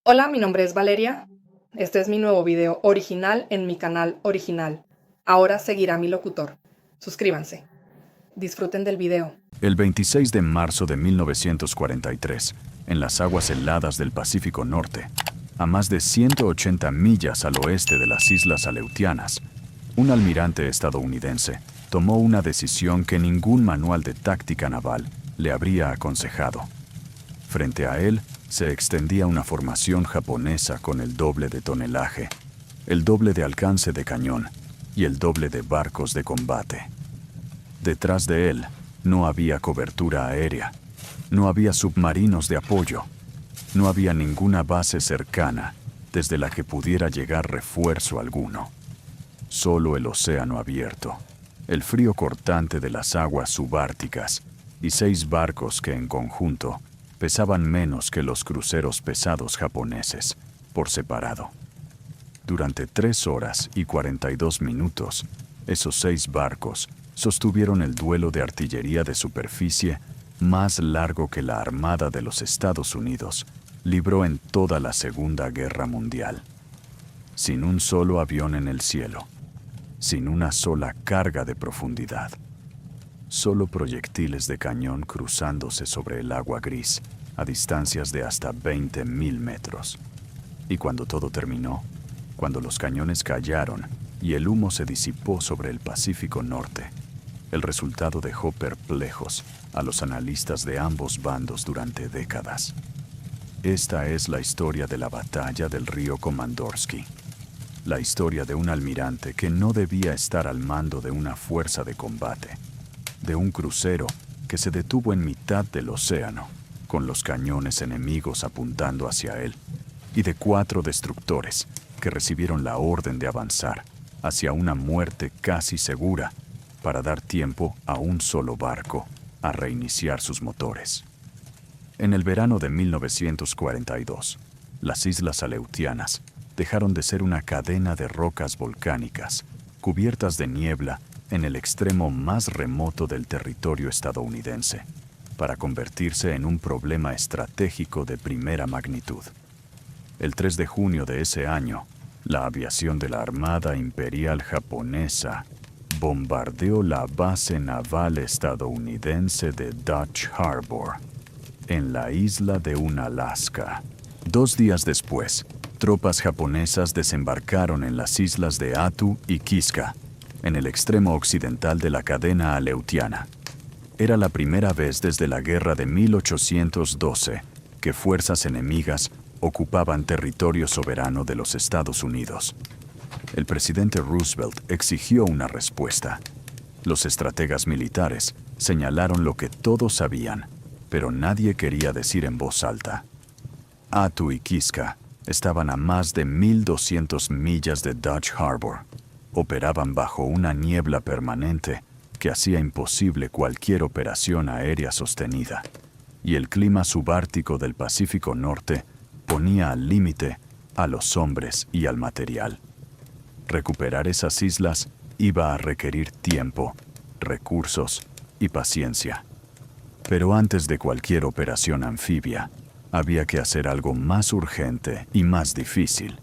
Hola, mi nombre es Valeria. Este es mi nuevo video original en mi canal original. Ahora seguirá mi locutor. Suscríbanse. Disfruten del video. El 26 de marzo de 1943, en las aguas heladas del Pacífico Norte, a más de 180 millas al oeste de las Islas Aleutianas, un almirante estadounidense tomó una decisión que ningún manual de táctica naval le habría aconsejado. Frente a él se extendía una formación japonesa con el doble de tonelaje, el doble de alcance de cañón y el doble de barcos de combate. Detrás de él no había cobertura aérea, no había submarinos de apoyo, no había ninguna base cercana desde la que pudiera llegar refuerzo alguno. Solo el océano abierto, el frío cortante de las aguas subárticas y 6 barcos que en conjunto pesaban menos que los cruceros pesados japoneses, por separado. Durante 3 horas y 42 minutos, esos 6 barcos sostuvieron el duelo de artillería de superficie más largo que la Armada de los Estados Unidos libró en toda la Segunda Guerra Mundial. Sin un solo avión en el cielo, sin una sola carga de profundidad. Solo proyectiles de cañón cruzándose sobre el agua gris a distancias de hasta 20.000 metros. Y cuando todo terminó, cuando los cañones callaron y el humo se disipó sobre el Pacífico Norte, el resultado dejó perplejos a los analistas de ambos bandos durante décadas. Esta es la historia de la batalla del río Komandorski. La historia de un almirante que no debía estar al mando de una fuerza de combate, de un crucero que se detuvo en mitad del océano, con los cañones enemigos apuntando hacia él, y de 4 destructores que recibieron la orden de avanzar hacia una muerte casi segura para dar tiempo a un solo barco a reiniciar sus motores. En el verano de 1942, las Islas Aleutianas dejaron de ser una cadena de rocas volcánicas cubiertas de niebla en el extremo más remoto del territorio estadounidense, para convertirse en un problema estratégico de primera magnitud. El 3 de junio de ese año, la aviación de la Armada Imperial Japonesa bombardeó la base naval estadounidense de Dutch Harbor, en la isla de Unalaska. 2 días después, tropas japonesas desembarcaron en las islas de Attu y Kiska, en el extremo occidental de la cadena aleutiana. Era la primera vez desde la guerra de 1812 que fuerzas enemigas ocupaban territorio soberano de los Estados Unidos. El presidente Roosevelt exigió una respuesta. Los estrategas militares señalaron lo que todos sabían, pero nadie quería decir en voz alta. Attu y Kiska estaban a más de 1.200 millas de Dutch Harbor. Operaban bajo una niebla permanente que hacía imposible cualquier operación aérea sostenida, y el clima subártico del Pacífico Norte ponía al límite a los hombres y al material. Recuperar esas islas iba a requerir tiempo, recursos y paciencia. Pero antes de cualquier operación anfibia, había que hacer algo más urgente y más difícil: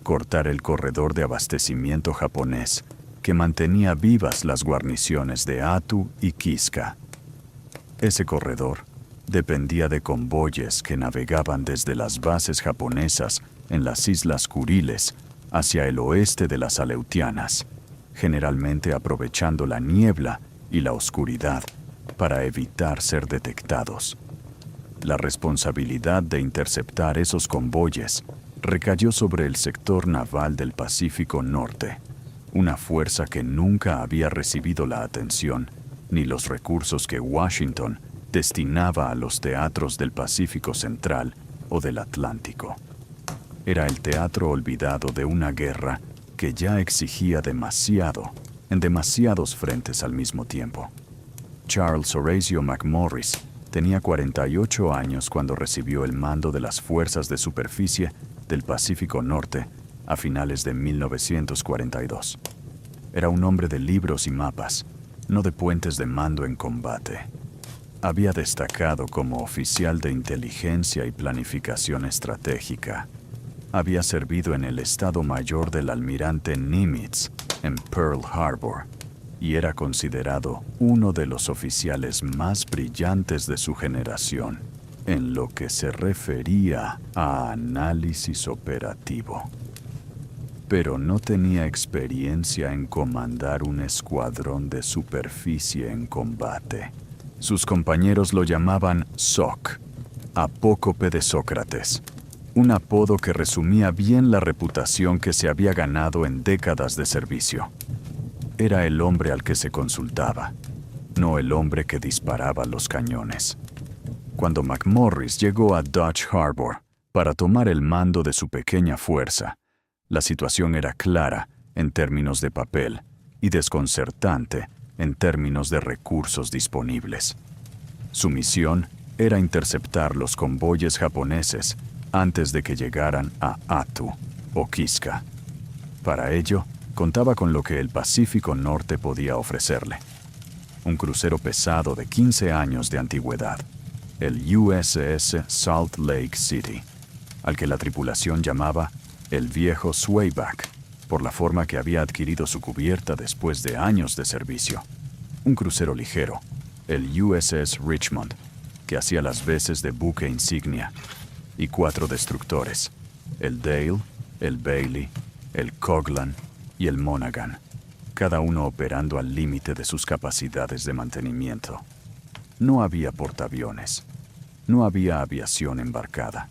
cortar el corredor de abastecimiento japonés que mantenía vivas las guarniciones de Attu y Kiska. Ese corredor dependía de convoyes que navegaban desde las bases japonesas en las Islas Kuriles hacia el oeste de las Aleutianas, generalmente aprovechando la niebla y la oscuridad para evitar ser detectados. La responsabilidad de interceptar esos convoyes recayó sobre el sector naval del Pacífico Norte, una fuerza que nunca había recibido la atención ni los recursos que Washington destinaba a los teatros del Pacífico Central o del Atlántico. Era el teatro olvidado de una guerra que ya exigía demasiado en demasiados frentes al mismo tiempo. Charles Horatio McMorris tenía 48 años cuando recibió el mando de las fuerzas de superficie del Pacífico Norte a finales de 1942. Era un hombre de libros y mapas, no de puentes de mando en combate. había destacado como oficial de inteligencia y planificación estratégica. Había servido en el Estado Mayor del almirante Nimitz en Pearl Harbor y era considerado uno de los oficiales más brillantes de su generación en lo que se refería a análisis operativo. Pero no tenía experiencia en comandar un escuadrón de superficie en combate. Sus compañeros lo llamaban SOC, Apócope de Sócrates, un apodo que resumía bien la reputación que se había ganado en décadas de servicio. Era el hombre al que se consultaba, no el hombre que disparaba los cañones. Cuando McMorris llegó a Dutch Harbor para tomar el mando de su pequeña fuerza, la situación era clara en términos de papel y desconcertante en términos de recursos disponibles. Su misión era interceptar los convoyes japoneses antes de que llegaran a Attu o Kiska. Para ello, contaba con lo que el Pacífico Norte podía ofrecerle: un crucero pesado de 15 años de antigüedad, el USS Salt Lake City, al que la tripulación llamaba el viejo Swayback, por la forma que había adquirido su cubierta después de años de servicio. Un crucero ligero, el USS Richmond, que hacía las veces de buque insignia, y 4 destructores, el Dale, el Bailey, el Coglan y el Monaghan, cada uno operando al límite de sus capacidades de mantenimiento. No había portaaviones, no había aviación embarcada.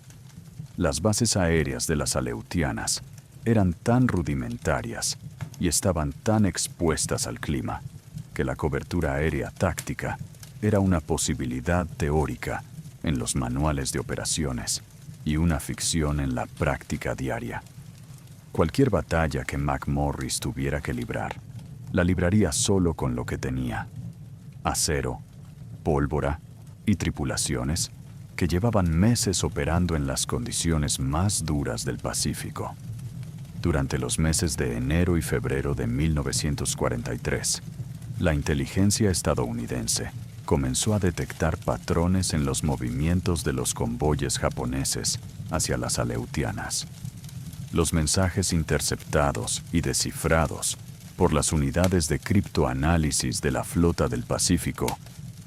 Las bases aéreas de las Aleutianas eran tan rudimentarias y estaban tan expuestas al clima que la cobertura aérea táctica era una posibilidad teórica en los manuales de operaciones y una ficción en la práctica diaria. Cualquier batalla que McMorris tuviera que librar, la libraría solo con lo que tenía: acero, pólvora y tripulaciones que llevaban meses operando en las condiciones más duras del Pacífico. Durante los meses de enero y febrero de 1943, la inteligencia estadounidense comenzó a detectar patrones en los movimientos de los convoyes japoneses hacia las Aleutianas. Los mensajes interceptados y descifrados por las unidades de criptoanálisis de la Flota del Pacífico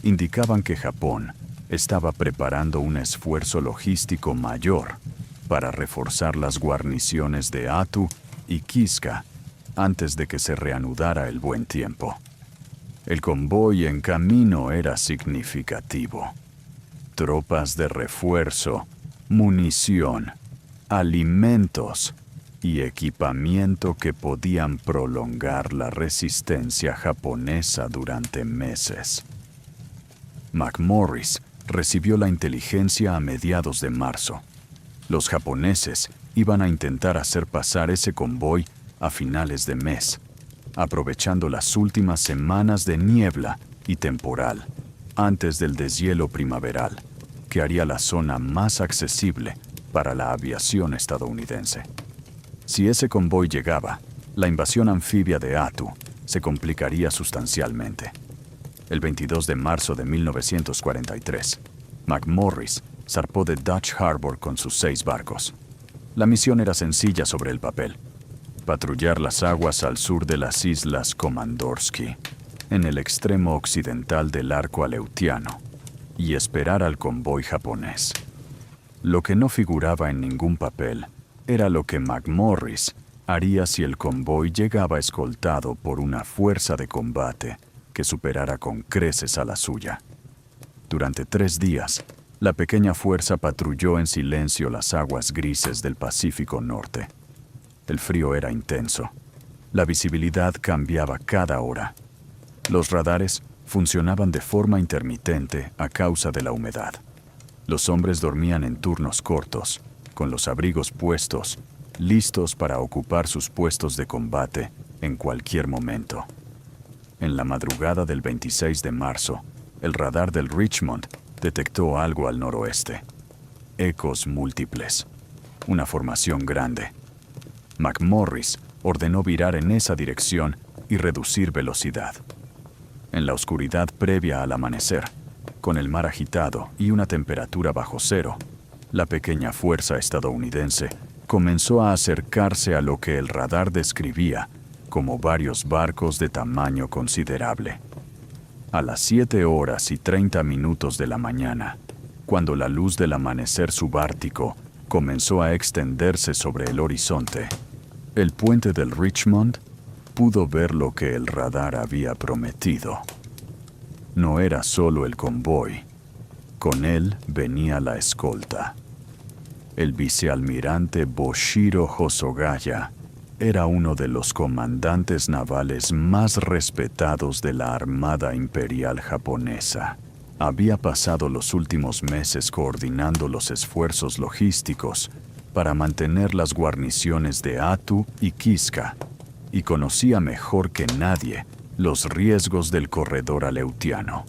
indicaban que Japón estaba preparando un esfuerzo logístico mayor para reforzar las guarniciones de Attu y Kiska antes de que se reanudara el buen tiempo. El convoy en camino era significativo. Tropas de refuerzo, munición, alimentos y equipamiento que podían prolongar la resistencia japonesa durante meses. McMorris recibió la inteligencia a mediados de marzo. Los japoneses iban a intentar hacer pasar ese convoy a finales de mes, aprovechando las últimas semanas de niebla y temporal antes del deshielo primaveral, que haría la zona más accesible para la aviación estadounidense. Si ese convoy llegaba, la invasión anfibia de Attu se complicaría sustancialmente. El 22 de marzo de 1943, McMorris zarpó de Dutch Harbor con sus 6 barcos. La misión era sencilla sobre el papel: patrullar las aguas al sur de las islas Komandorski, en el extremo occidental del arco aleutiano, y esperar al convoy japonés. Lo que no figuraba en ningún papel era lo que McMorris haría si el convoy llegaba escoltado por una fuerza de combate que superara con creces a la suya. Durante 3 días, la pequeña fuerza patrulló en silencio las aguas grises del Pacífico Norte. El frío era intenso. La visibilidad cambiaba cada hora. Los radares funcionaban de forma intermitente a causa de la humedad. Los hombres dormían en turnos cortos, con los abrigos puestos, listos para ocupar sus puestos de combate en cualquier momento. En la madrugada del 26 de marzo, el radar del Richmond detectó algo al noroeste. Ecos múltiples. Una formación grande. McMorris ordenó virar en esa dirección y reducir velocidad. En la oscuridad previa al amanecer, Con el mar agitado y una temperatura bajo cero, la pequeña fuerza estadounidense comenzó a acercarse a lo que el radar describía como varios barcos de tamaño considerable. A las 7:30 de la mañana, cuando la luz del amanecer subártico comenzó a extenderse sobre el horizonte, el puente del Richmond pudo ver lo que el radar había prometido. No era solo el convoy, con él venía la escolta. El vicealmirante Boshiro Hosogaya era uno de los comandantes navales más respetados de la Armada Imperial japonesa. Había pasado los últimos meses coordinando los esfuerzos logísticos para mantener las guarniciones de Atu y Kiska, y conocía mejor que nadie los riesgos del corredor aleutiano.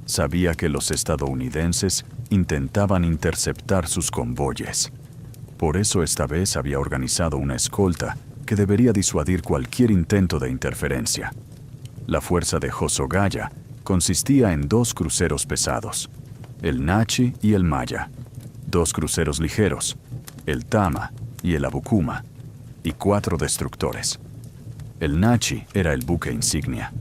Sabía que los estadounidenses intentaban interceptar sus convoyes. Por eso esta vez había organizado una escolta que debería disuadir cualquier intento de interferencia. La fuerza de Hosogaya consistía en 2 cruceros pesados, el Nachi y el Maya, 2 cruceros ligeros, el Tama y el Abukuma, y 4 destructores. El Nachi era el buque insignia.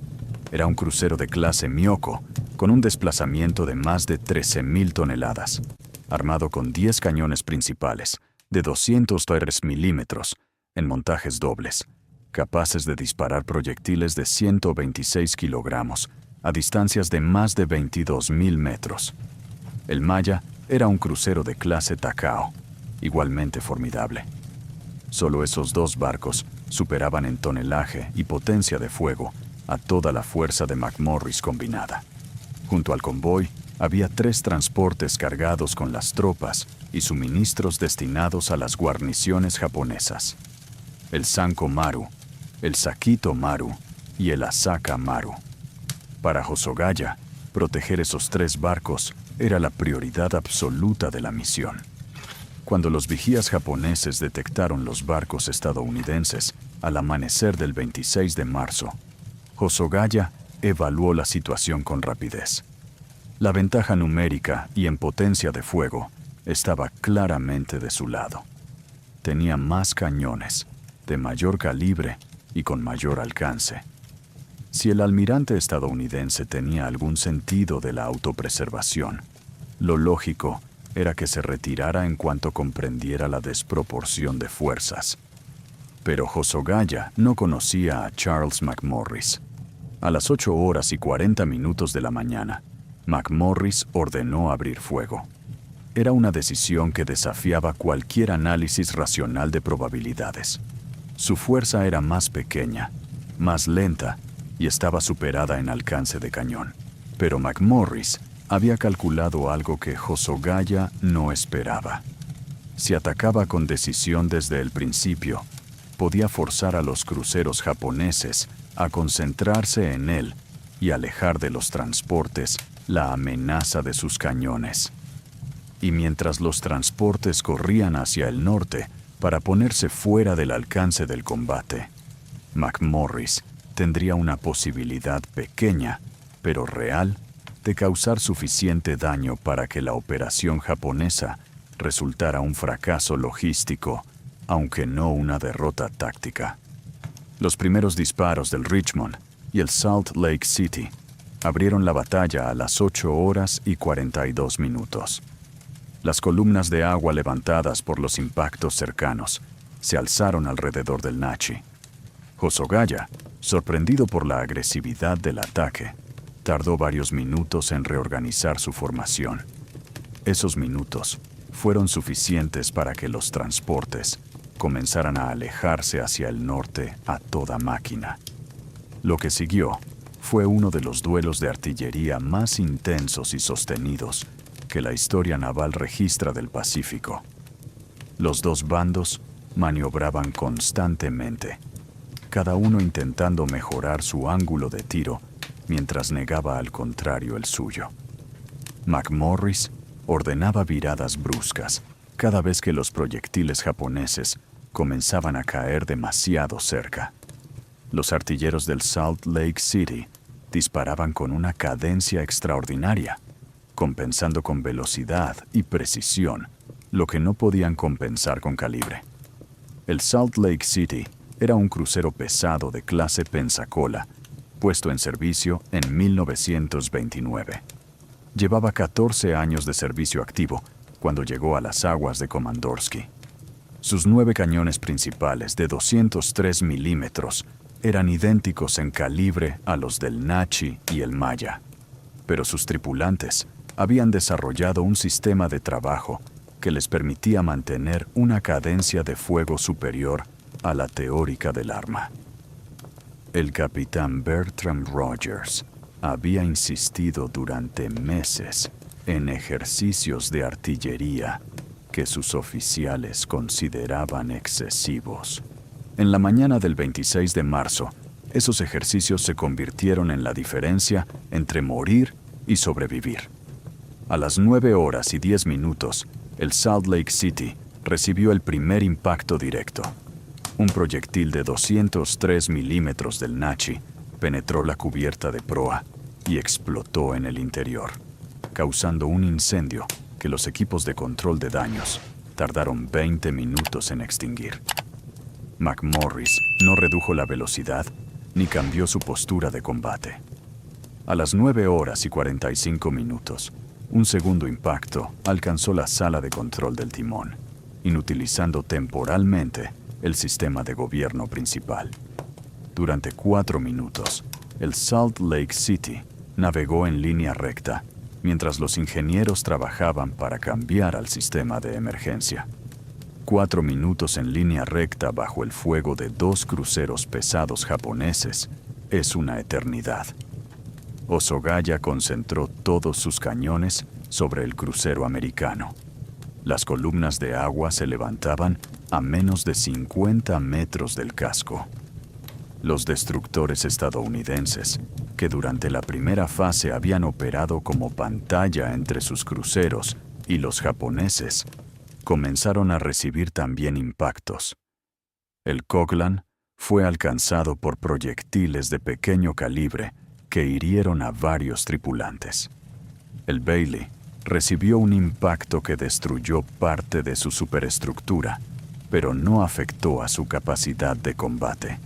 Era un crucero de clase Myoko, con un desplazamiento de más de 13.000 toneladas, armado con 10 cañones principales, de 203 milímetros, en montajes dobles, capaces de disparar proyectiles de 126 kilogramos, a distancias de más de 22.000 metros. El Maya era un crucero de clase Takao, igualmente formidable. Solo esos 2 barcos superaban en tonelaje y potencia de fuego a toda la fuerza de McMorris combinada. Junto al convoy había 3 transportes cargados con las tropas y suministros destinados a las guarniciones japonesas: el Sanko Maru, el Sakito Maru y el Asaka Maru. Para Hosogaya, proteger esos 3 barcos era la prioridad absoluta de la misión. Cuando los vigías japoneses detectaron los barcos estadounidenses al amanecer del 26 de marzo, Hosogaya evaluó la situación con rapidez. La ventaja numérica y en potencia de fuego estaba claramente de su lado. Tenía más cañones, de mayor calibre y con mayor alcance. Si el almirante estadounidense tenía algún sentido de la autopreservación, lo lógico era que se retirara en cuanto comprendiera la desproporción de fuerzas. Pero Hosogaya no conocía a Charles McMorris. A las 8:40 de la mañana, McMorris ordenó abrir fuego. Era una decisión que desafiaba cualquier análisis racional de probabilidades. Su fuerza era más pequeña, más lenta y estaba superada en alcance de cañón. Pero McMorris había calculado algo que Hosogaya no esperaba. Si atacaba con decisión desde el principio, podía forzar a los cruceros japoneses a concentrarse en él y alejar de los transportes la amenaza de sus cañones. Y mientras los transportes corrían hacia el norte para ponerse fuera del alcance del combate, McMorris tendría una posibilidad pequeña, pero real, de causar suficiente daño para que la operación japonesa resultara un fracaso logístico, aunque no una derrota táctica. Los primeros disparos del Richmond y el Salt Lake City abrieron la batalla a las 8:42. Las columnas de agua levantadas por los impactos cercanos se alzaron alrededor del Nachi. Hosogaya, sorprendido por la agresividad del ataque, tardó varios minutos en reorganizar su formación. Esos minutos fueron suficientes para que los transportes comenzaran a alejarse hacia el norte a toda máquina. Lo que siguió fue uno de los duelos de artillería más intensos y sostenidos que la historia naval registra del Pacífico. Los 2 bandos maniobraban constantemente, cada uno intentando mejorar su ángulo de tiro mientras negaba al contrario el suyo. McMorris ordenaba viradas bruscas cada vez que los proyectiles japoneses comenzaban a caer demasiado cerca. Los artilleros del Salt Lake City disparaban con una cadencia extraordinaria, compensando con velocidad y precisión lo que no podían compensar con calibre. El Salt Lake City era un crucero pesado de clase Pensacola, puesto en servicio en 1929. Llevaba 14 años de servicio activo cuando llegó a las aguas de Komandorski. Sus 9 cañones principales de 203 milímetros eran idénticos en calibre a los del Nachi y el Maya, pero sus tripulantes habían desarrollado un sistema de trabajo que les permitía mantener una cadencia de fuego superior a la teórica del arma. El capitán Bertram Rogers había insistido durante meses en ejercicios de artillería que sus oficiales consideraban excesivos. En la mañana del 26 de marzo, esos ejercicios se convirtieron en la diferencia entre morir y sobrevivir. A las 9:10, el Salt Lake City recibió el primer impacto directo. Un proyectil de 203 milímetros del Nachi penetró la cubierta de proa y explotó en el interior, causando un incendio que los equipos de control de daños tardaron 20 minutos en extinguir. McMorris no redujo la velocidad ni cambió su postura de combate. A las 9:45, un segundo impacto alcanzó la sala de control del timón, inutilizando temporalmente el sistema de gobierno principal. Durante 4 minutos, el Salt Lake City navegó en línea recta mientras los ingenieros trabajaban para cambiar al sistema de emergencia. 4 minutos en línea recta bajo el fuego de 2 cruceros pesados japoneses es una eternidad. Osogaya concentró todos sus cañones sobre el crucero americano. Las columnas de agua se levantaban a menos de 50 metros del casco. Los destructores estadounidenses, que durante la primera fase habían operado como pantalla entre sus cruceros y los japoneses, comenzaron a recibir también impactos. El Coghlan fue alcanzado por proyectiles de pequeño calibre que hirieron a varios tripulantes. El Bailey recibió un impacto que destruyó parte de su superestructura, pero no afectó a su capacidad de combate.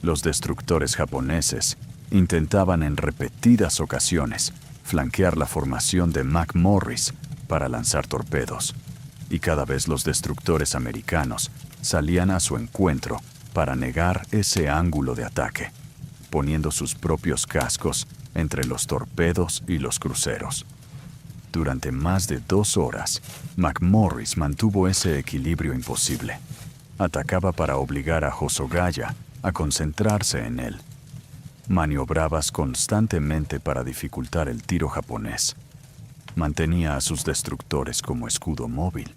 Los destructores japoneses intentaban en repetidas ocasiones flanquear la formación de McMorris para lanzar torpedos, y cada vez los destructores americanos salían a su encuentro para negar ese ángulo de ataque, poniendo sus propios cascos entre los torpedos y los cruceros. Durante más de 2 horas, McMorris mantuvo ese equilibrio imposible. Atacaba para obligar a Hosogaya a concentrarse en él. Maniobrabas constantemente para dificultar el tiro japonés. Mantenía a sus destructores como escudo móvil.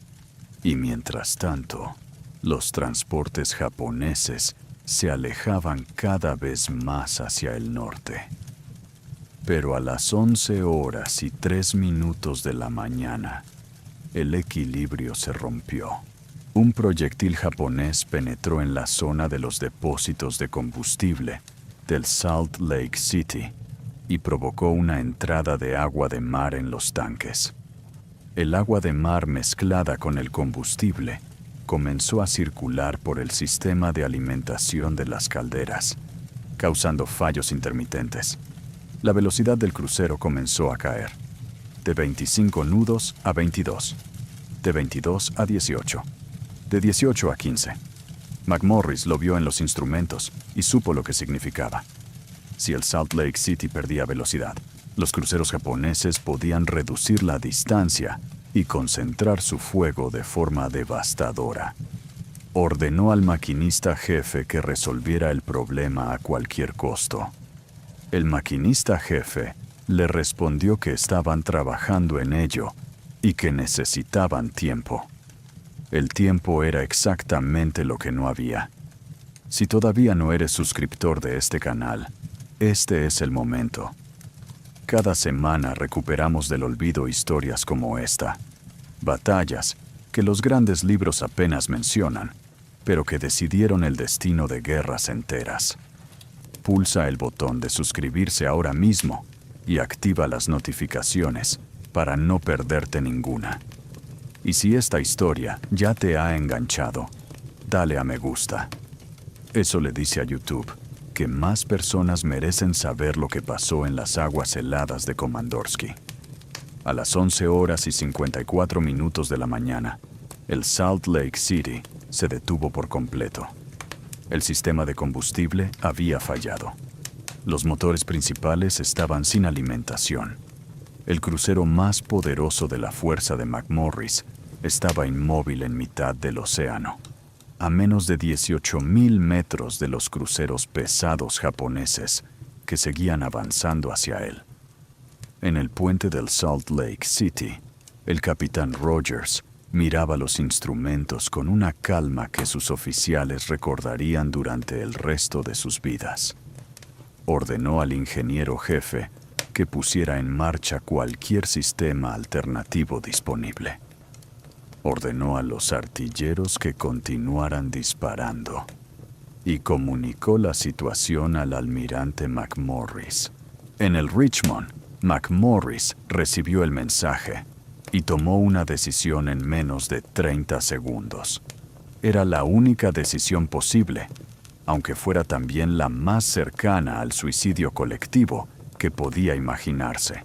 Y mientras tanto, los transportes japoneses se alejaban cada vez más hacia el norte. Pero a las 11:03 de la mañana, el equilibrio se rompió. Un proyectil japonés penetró en la zona de los depósitos de combustible del Salt Lake City y provocó una entrada de agua de mar en los tanques. El agua de mar mezclada con el combustible comenzó a circular por el sistema de alimentación de las calderas, causando fallos intermitentes. La velocidad del crucero comenzó a caer, de 25 nudos a 22, de 22 a 18, de 18 a 15. McMorris lo vio en los instrumentos y supo lo que significaba. Si el Salt Lake City perdía velocidad, los cruceros japoneses podían reducir la distancia y concentrar su fuego de forma devastadora. Ordenó al maquinista jefe que resolviera el problema a cualquier costo. El maquinista jefe le respondió que estaban trabajando en ello y que necesitaban tiempo. El tiempo era exactamente lo que no había. Si todavía no eres suscriptor de este canal, este es el momento. Cada semana recuperamos del olvido historias como esta, batallas que los grandes libros apenas mencionan, pero que decidieron el destino de guerras enteras. Pulsa el botón de suscribirse ahora mismo y activa las notificaciones para no perderte ninguna. Y si esta historia ya te ha enganchado, dale a me gusta. Eso le dice a YouTube que más personas merecen saber lo que pasó en las aguas heladas de Komandorski. A las 11 horas y 54 minutos de la mañana, el Salt Lake City se detuvo por completo. El sistema de combustible había fallado. Los motores principales estaban sin alimentación. El crucero más poderoso de la fuerza de McMorris estaba inmóvil en mitad del océano, a menos de 18,000 metros de los cruceros pesados japoneses que seguían avanzando hacia él. En el puente del Salt Lake City, el capitán Rogers miraba los instrumentos con una calma que sus oficiales recordarían durante el resto de sus vidas. Ordenó al ingeniero jefe que pusiera en marcha cualquier sistema alternativo disponible. Ordenó a los artilleros que continuaran disparando y comunicó la situación al almirante McMorris. En el Richmond, McMorris recibió el mensaje y tomó una decisión en menos de 30 segundos. Era la única decisión posible, aunque fuera también la más cercana al suicidio colectivo que podía imaginarse.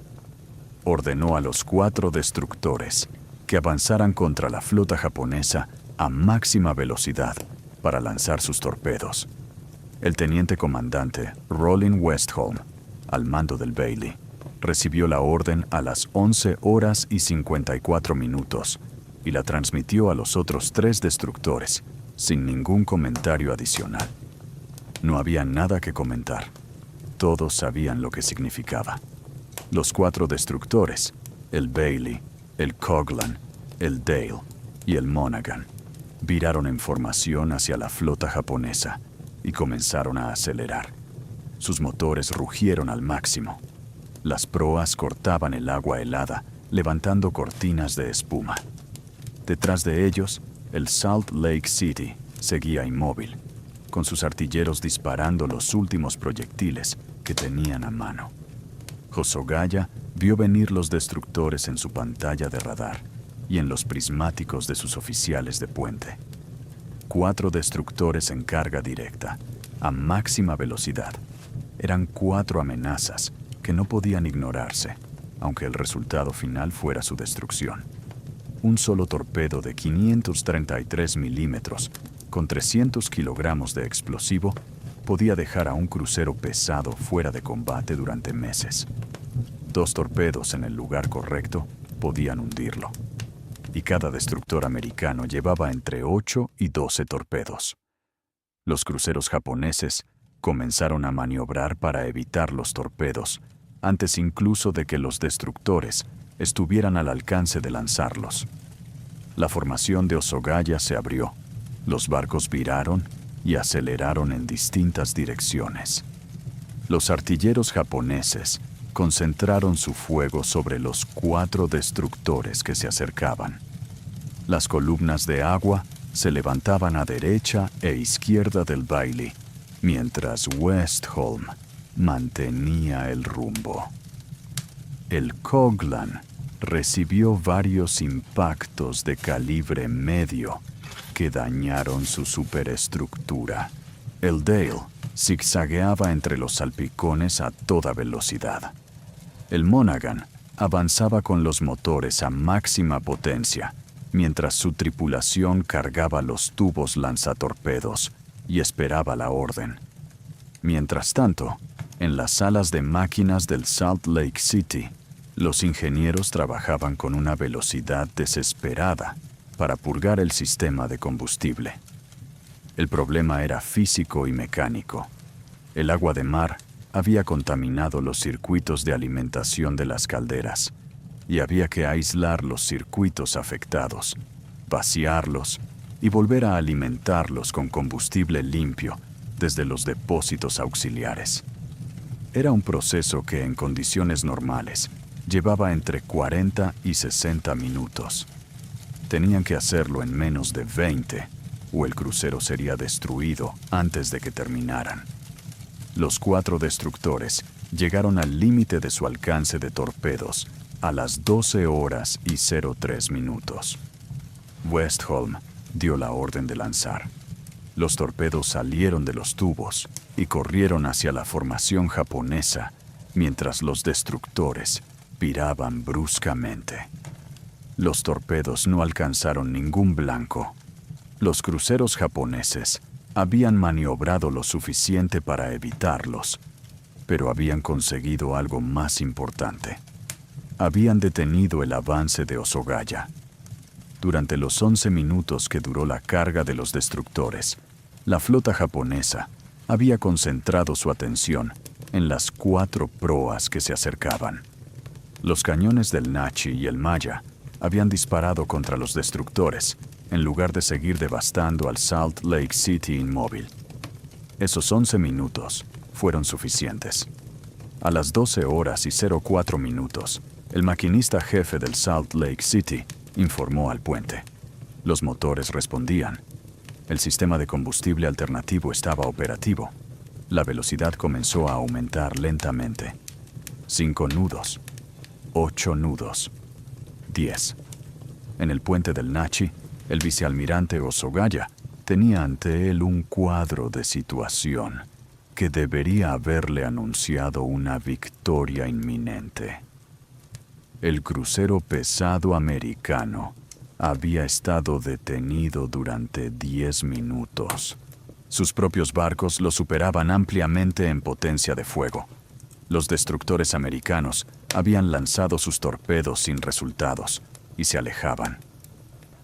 Ordenó a los 4 destructores que avanzaran contra la flota japonesa a máxima velocidad para lanzar sus torpedos. El teniente comandante Rollin Westholm, al mando del Bailey, recibió la orden a las 11 horas y 54 minutos y la transmitió a los otros 3 destructores, sin ningún comentario adicional. No había nada que comentar. Todos sabían lo que significaba. Los 4 destructores, el Bailey, el Coghlan, el Dale y el Monaghan, viraron en formación hacia la flota japonesa y comenzaron a acelerar. Sus motores rugieron al máximo. Las proas cortaban el agua helada, levantando cortinas de espuma. Detrás de ellos, el Salt Lake City seguía inmóvil, con sus artilleros disparando los últimos proyectiles que tenían a mano. Hosogaya vio venir los destructores en su pantalla de radar y en los prismáticos de sus oficiales de puente. 4 destructores en carga directa, a máxima velocidad. Eran 4 amenazas que no podían ignorarse, aunque el resultado final fuera su destrucción. Un solo torpedo de 533 milímetros, con 300 kilogramos de explosivo, podía dejar a un crucero pesado fuera de combate durante meses. 2 torpedos en el lugar correcto podían hundirlo. Y cada destructor americano llevaba entre 8 y 12 torpedos. Los cruceros japoneses comenzaron a maniobrar para evitar los torpedos, antes incluso de que los destructores estuvieran al alcance de lanzarlos. La formación de Hosogaya se abrió, los barcos viraron y aceleraron en distintas direcciones. Los artilleros japoneses concentraron su fuego sobre los 4 destructores que se acercaban. Las columnas de agua se levantaban a derecha e izquierda del Bailey, mientras Westholm mantenía el rumbo. El Coghlan recibió varios impactos de calibre medio que dañaron su superestructura. El Dale zigzagueaba entre los salpicones a toda velocidad. El Monaghan avanzaba con los motores a máxima potencia, mientras su tripulación cargaba los tubos lanzatorpedos y esperaba la orden. Mientras tanto, en las salas de máquinas del Salt Lake City, los ingenieros trabajaban con una velocidad desesperada para purgar el sistema de combustible. El problema era físico y mecánico. El agua de mar había contaminado los circuitos de alimentación de las calderas y había que aislar los circuitos afectados, vaciarlos y volver a alimentarlos con combustible limpio desde los depósitos auxiliares. Era un proceso que en condiciones normales llevaba entre 40 y 60 minutos. Tenían que hacerlo en menos de 20 o el crucero sería destruido antes de que terminaran. Los 4 destructores llegaron al límite de su alcance de torpedos a las 12 horas y 03 minutos. Westholm dio la orden de lanzar. Los torpedos salieron de los tubos y corrieron hacia la formación japonesa, mientras los destructores viraban bruscamente. Los torpedos no alcanzaron ningún blanco. Los cruceros japoneses habían maniobrado lo suficiente para evitarlos, pero habían conseguido algo más importante. Habían detenido el avance de Hosogaya. Durante los 11 minutos que duró la carga de los destructores, la flota japonesa había concentrado su atención en las 4 proas que se acercaban. Los cañones del Nachi y el Maya habían disparado contra los destructores, en lugar de seguir devastando al Salt Lake City inmóvil. Esos 11 minutos fueron suficientes. A las 12 horas y 04 minutos, el maquinista jefe del Salt Lake City informó al puente. Los motores respondían. El sistema de combustible alternativo estaba operativo. La velocidad comenzó a aumentar lentamente. 5 nudos. 8 nudos. 10. En el puente del Nachi, el vicealmirante Hosogaya tenía ante él un cuadro de situación que debería haberle anunciado una victoria inminente. El crucero pesado americano había estado detenido durante 10 minutos. Sus propios barcos lo superaban ampliamente en potencia de fuego. Los destructores americanos habían lanzado sus torpedos sin resultados y se alejaban.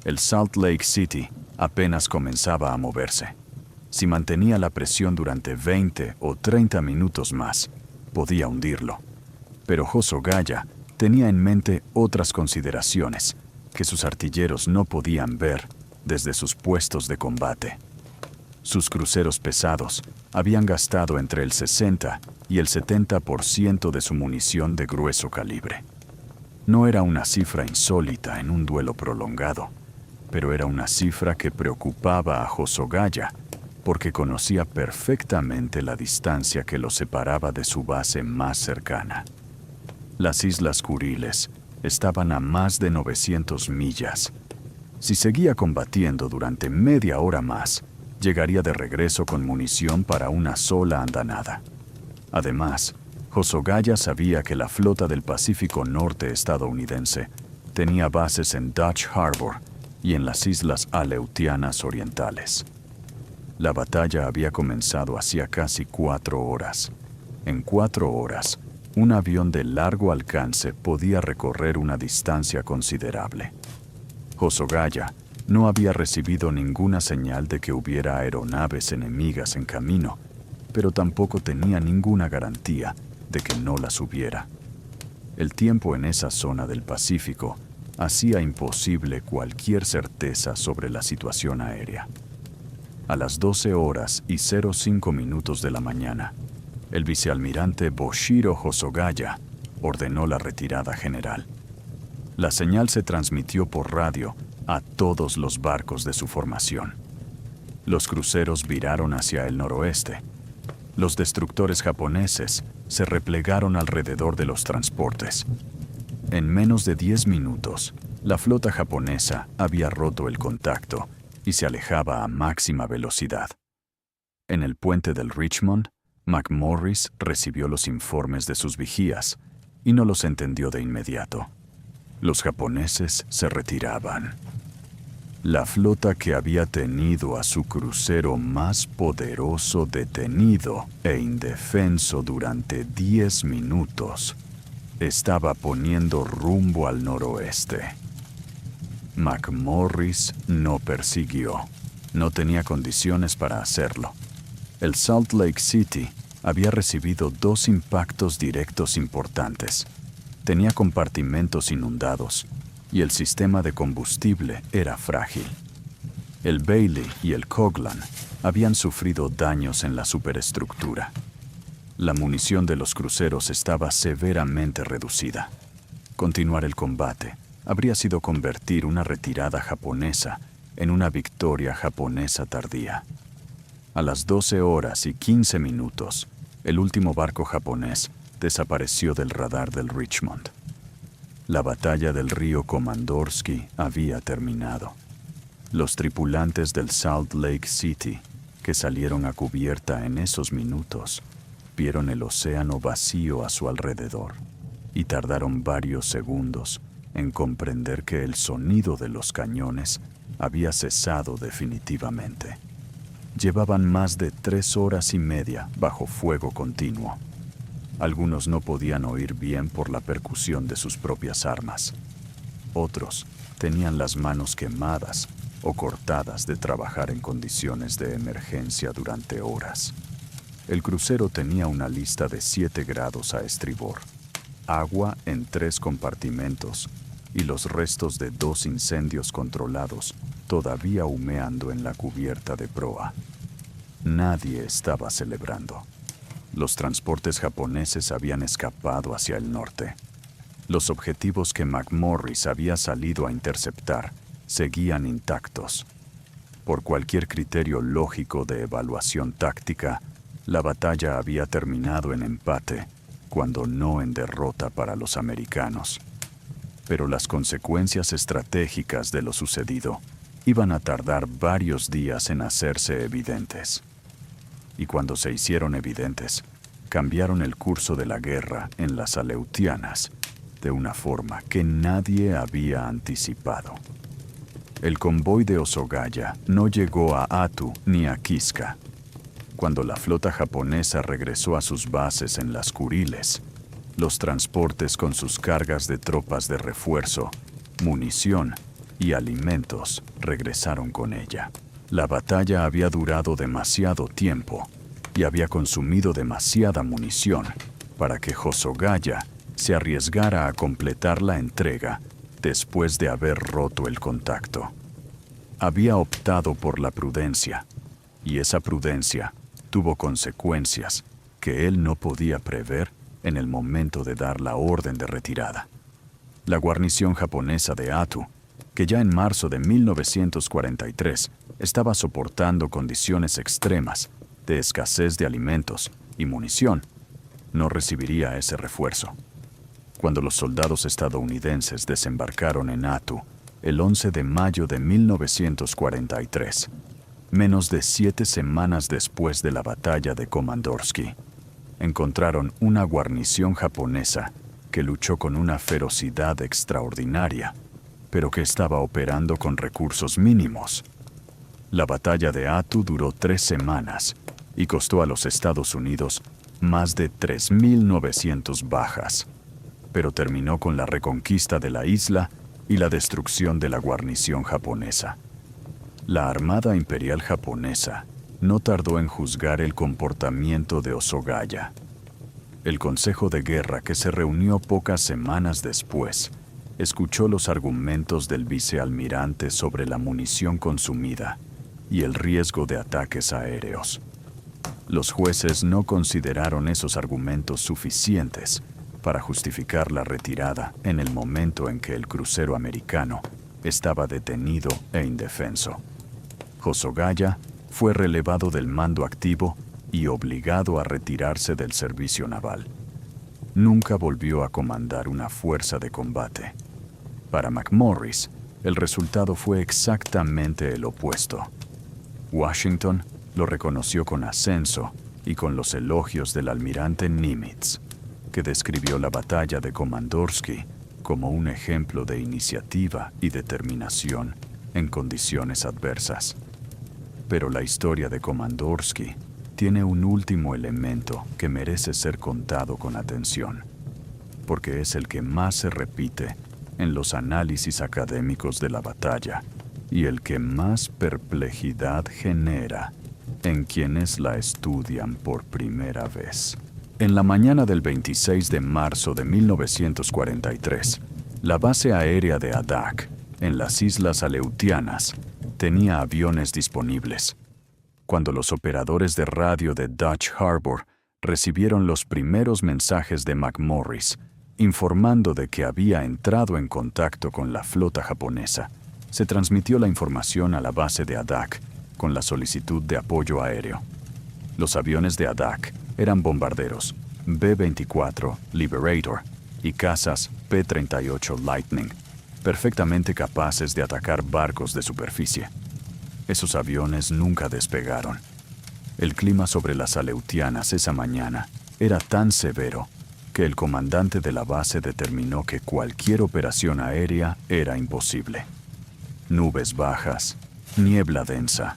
El Salt Lake City apenas comenzaba a moverse. Si mantenía la presión durante 20 o 30 minutos más, podía hundirlo. Pero Hosogaya tenía en mente otras consideraciones que sus artilleros no podían ver desde sus puestos de combate. Sus cruceros pesados habían gastado entre el 60 y el 70% de su munición de grueso calibre. No era una cifra insólita en un duelo prolongado, pero era una cifra que preocupaba a Hosogaya porque conocía perfectamente la distancia que lo separaba de su base más cercana. Las Islas Kuriles estaban a más de 900 millas. Si seguía combatiendo durante media hora más, llegaría de regreso con munición para una sola andanada. Además, Hosogaya sabía que la flota del Pacífico Norte estadounidense tenía bases en Dutch Harbor y en las Islas Aleutianas Orientales. La batalla había comenzado hacía casi 4 horas. En 4 horas, un avión de largo alcance podía recorrer una distancia considerable. Hosogaya no había recibido ninguna señal de que hubiera aeronaves enemigas en camino, pero tampoco tenía ninguna garantía de que no las hubiera. El tiempo en esa zona del Pacífico hacía imposible cualquier certeza sobre la situación aérea. A las 12 horas y 05 minutos de la mañana, el vicealmirante Boshiro Hosogaya ordenó la retirada general. La señal se transmitió por radio a todos los barcos de su formación. Los cruceros viraron hacia el noroeste. Los destructores japoneses se replegaron alrededor de los transportes. En menos de 10 minutos, la flota japonesa había roto el contacto y se alejaba a máxima velocidad. En el puente del Richmond, McMorris recibió los informes de sus vigías y no los entendió de inmediato. Los japoneses se retiraban. La flota que había tenido a su crucero más poderoso detenido e indefenso durante 10 minutos estaba poniendo rumbo al noroeste. McMorris no persiguió. No tenía condiciones para hacerlo. El Salt Lake City había recibido 2 impactos directos importantes. Tenía compartimentos inundados y el sistema de combustible era frágil. El Bailey y el Coglan habían sufrido daños en la superestructura. La munición de los cruceros estaba severamente reducida. Continuar el combate habría sido convertir una retirada japonesa en una victoria japonesa tardía. A las 12 horas y 15 minutos, el último barco japonés desapareció del radar del Richmond. La batalla del río Komandorsky había terminado. Los tripulantes del Salt Lake City, que salieron a cubierta en esos minutos, vieron el océano vacío a su alrededor y tardaron varios segundos en comprender que el sonido de los cañones había cesado definitivamente. Llevaban más de 3 horas y media bajo fuego continuo. Algunos no podían oír bien por la percusión de sus propias armas. Otros tenían las manos quemadas o cortadas de trabajar en condiciones de emergencia durante horas. El crucero tenía una lista de 7 grados a estribor, agua en 3 compartimentos y los restos de 2 incendios controlados todavía humeando en la cubierta de proa. Nadie estaba celebrando. Los transportes japoneses habían escapado hacia el norte. Los objetivos que McMorris había salido a interceptar seguían intactos. Por cualquier criterio lógico de evaluación táctica, la batalla había terminado en empate, cuando no en derrota para los americanos. Pero las consecuencias estratégicas de lo sucedido iban a tardar varios días en hacerse evidentes. Y cuando se hicieron evidentes, cambiaron el curso de la guerra en las Aleutianas de una forma que nadie había anticipado. El convoy de Osogaya no llegó a Attu ni a Kiska. Cuando la flota japonesa regresó a sus bases en las Kuriles, los transportes con sus cargas de tropas de refuerzo, munición y alimentos regresaron con ella. La batalla había durado demasiado tiempo y había consumido demasiada munición para que Hosogaya se arriesgara a completar la entrega después de haber roto el contacto. Había optado por la prudencia, y esa prudencia tuvo consecuencias que él no podía prever en el momento de dar la orden de retirada. La guarnición japonesa de Attu, que ya en marzo de 1943 estaba soportando condiciones extremas de escasez de alimentos y munición, no recibiría ese refuerzo. Cuando los soldados estadounidenses desembarcaron en Attu el 11 de mayo de 1943, menos de 7 semanas después de la batalla de Komandorsky, encontraron una guarnición japonesa que luchó con una ferocidad extraordinaria, pero que estaba operando con recursos mínimos. La batalla de Attu duró 3 semanas y costó a los Estados Unidos más de 3.900 bajas, pero terminó con la reconquista de la isla y la destrucción de la guarnición japonesa. La Armada Imperial Japonesa no tardó en juzgar el comportamiento de Osogaya. El Consejo de Guerra, que se reunió pocas semanas después, escuchó los argumentos del vicealmirante sobre la munición consumida y el riesgo de ataques aéreos. Los jueces no consideraron esos argumentos suficientes para justificar la retirada en el momento en que el crucero americano estaba detenido e indefenso. Hosogaya fue relevado del mando activo y obligado a retirarse del servicio naval. Nunca volvió a comandar una fuerza de combate. Para McMorris, el resultado fue exactamente el opuesto. Washington lo reconoció con ascenso y con los elogios del almirante Nimitz, que describió la batalla de Komandorsky como un ejemplo de iniciativa y determinación en condiciones adversas. Pero la historia de Komandorsky tiene un último elemento que merece ser contado con atención, porque es el que más se repite en los análisis académicos de la batalla y el que más perplejidad genera en quienes la estudian por primera vez. En la mañana del 26 de marzo de 1943, la base aérea de Adak, en las Islas Aleutianas, tenía aviones disponibles. Cuando los operadores de radio de Dutch Harbor recibieron los primeros mensajes de McMorris, informando de que había entrado en contacto con la flota japonesa, se transmitió la información a la base de Adak con la solicitud de apoyo aéreo. Los aviones de Adak eran bombarderos B-24 Liberator y cazas P-38 Lightning, perfectamente capaces de atacar barcos de superficie. Esos aviones nunca despegaron. El clima sobre las Aleutianas esa mañana era tan severo que el comandante de la base determinó que cualquier operación aérea era imposible. Nubes bajas, niebla densa,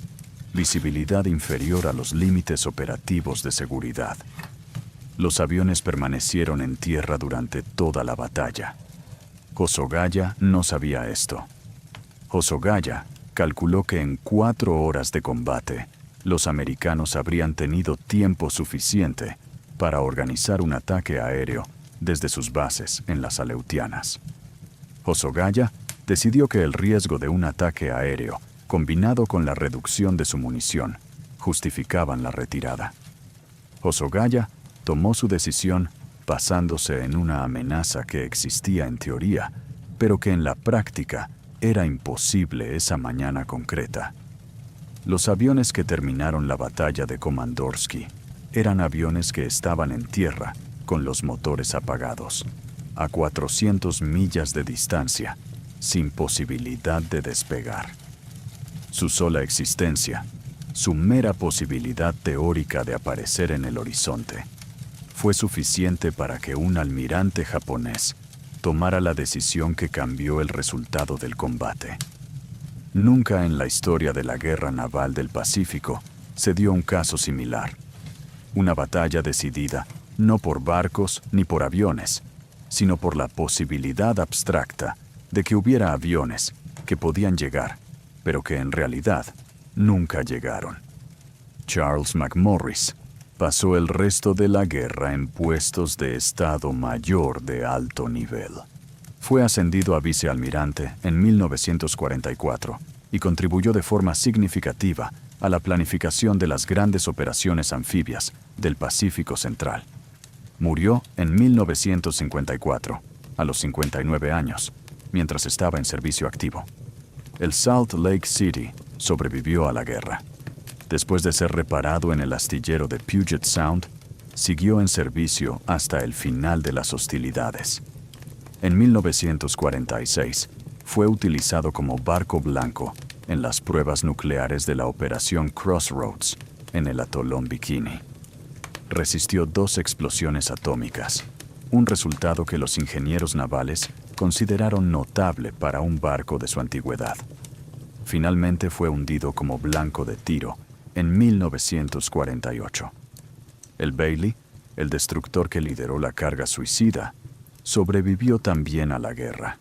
visibilidad inferior a los límites operativos de seguridad. Los aviones permanecieron en tierra durante toda la batalla. Hosogawa no sabía esto. Hosogawa calculó que en 4 horas de combate, los americanos habrían tenido tiempo suficiente para organizar un ataque aéreo desde sus bases en las Aleutianas. Hosogawa decidió que el riesgo de un ataque aéreo, combinado con la reducción de su munición, justificaban la retirada. Hosogawa tomó su decisión basándose en una amenaza que existía en teoría, pero que en la práctica era imposible esa mañana concreta. Los aviones que terminaron la batalla de Komandorsky eran aviones que estaban en tierra con los motores apagados, a 400 millas de distancia, sin posibilidad de despegar. Su sola existencia, su mera posibilidad teórica de aparecer en el horizonte, fue suficiente para que un almirante japonés tomara la decisión que cambió el resultado del combate. Nunca en la historia de la Guerra Naval del Pacífico se dio un caso similar. Una batalla decidida no por barcos ni por aviones, sino por la posibilidad abstracta de que hubiera aviones que podían llegar, pero que en realidad nunca llegaron. Charles McMorris pasó el resto de la guerra en puestos de Estado Mayor de alto nivel. Fue ascendido a vicealmirante en 1944 y contribuyó de forma significativa a la planificación de las grandes operaciones anfibias del Pacífico Central. Murió en 1954, a los 59 años, mientras estaba en servicio activo. El Salt Lake City sobrevivió a la guerra. Después de ser reparado en el astillero de Puget Sound, siguió en servicio hasta el final de las hostilidades. En 1946, fue utilizado como barco blanco en las pruebas nucleares de la Operación Crossroads, en el atolón Bikini. Resistió 2 explosiones atómicas, un resultado que los ingenieros navales consideraron notable para un barco de su antigüedad. Finalmente fue hundido como blanco de tiro en 1948. El Bailey, el destructor que lideró la carga suicida, sobrevivió también a la guerra.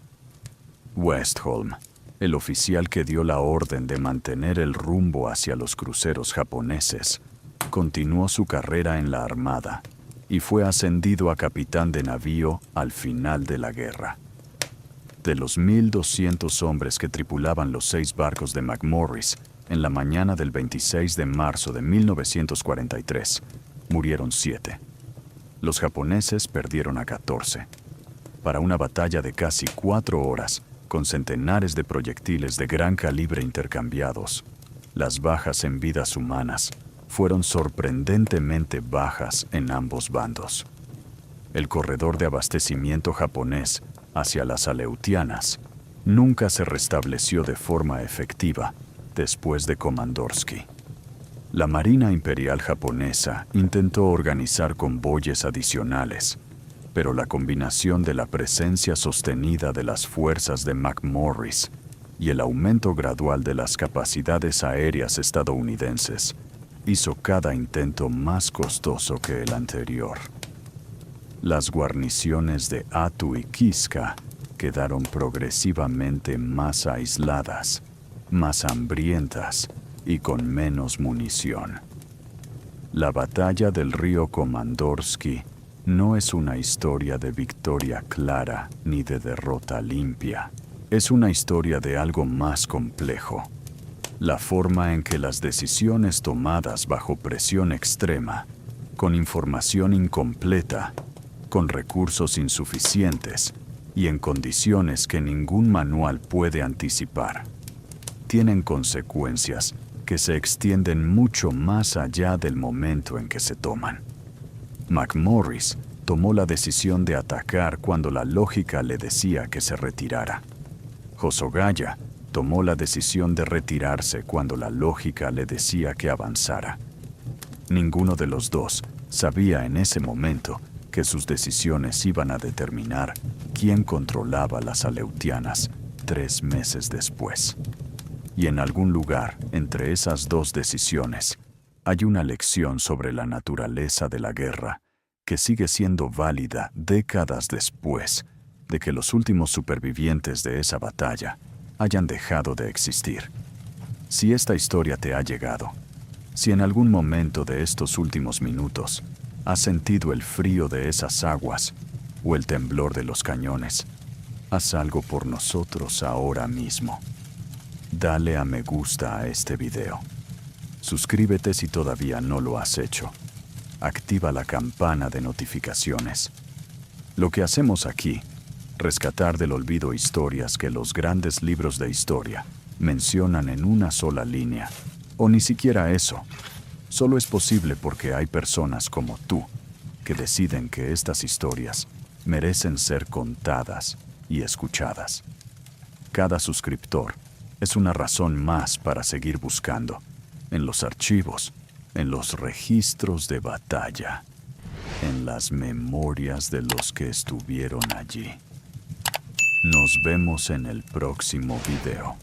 Westholm, el oficial que dio la orden de mantener el rumbo hacia los cruceros japoneses, continuó su carrera en la Armada y fue ascendido a capitán de navío al final de la guerra. De los 1,200 hombres que tripulaban los 6 barcos de McMorris, en la mañana del 26 de marzo de 1943, murieron 7. Los japoneses perdieron a 14. Para una batalla de casi 4 horas, con centenares de proyectiles de gran calibre intercambiados, las bajas en vidas humanas fueron sorprendentemente bajas en ambos bandos. El corredor de abastecimiento japonés hacia las Aleutianas nunca se restableció de forma efectiva después de Komandorsky. La Marina Imperial japonesa intentó organizar convoyes adicionales, pero la combinación de la presencia sostenida de las fuerzas de McMorris y el aumento gradual de las capacidades aéreas estadounidenses hizo cada intento más costoso que el anterior. Las guarniciones de Attu y Kiska quedaron progresivamente más aisladas, más hambrientas y con menos munición. La batalla del río Komandorsky no es una historia de victoria clara ni de derrota limpia. Es una historia de algo más complejo. La forma en que las decisiones tomadas bajo presión extrema, con información incompleta, con recursos insuficientes y en condiciones que ningún manual puede anticipar, tienen consecuencias que se extienden mucho más allá del momento en que se toman. McMorris tomó la decisión de atacar cuando la lógica le decía que se retirara. Hosogaya tomó la decisión de retirarse cuando la lógica le decía que avanzara. Ninguno de los dos sabía en ese momento que sus decisiones iban a determinar quién controlaba las Aleutianas 3 meses después. Y en algún lugar entre esas dos decisiones hay una lección sobre la naturaleza de la guerra que sigue siendo válida décadas después de que los últimos supervivientes de esa batalla hayan dejado de existir. Si esta historia te ha llegado, si en algún momento de estos últimos minutos has sentido el frío de esas aguas o el temblor de los cañones, haz algo por nosotros ahora mismo. Dale a me gusta a este video. Suscríbete si todavía no lo has hecho. Activa la campana de notificaciones. Lo que hacemos aquí, rescatar del olvido historias que los grandes libros de historia mencionan en una sola línea, o ni siquiera eso, solo es posible porque hay personas como tú que deciden que estas historias merecen ser contadas y escuchadas. Cada suscriptor es una razón más para seguir buscando en los archivos, en los registros de batalla, en las memorias de los que estuvieron allí. Nos vemos en el próximo video.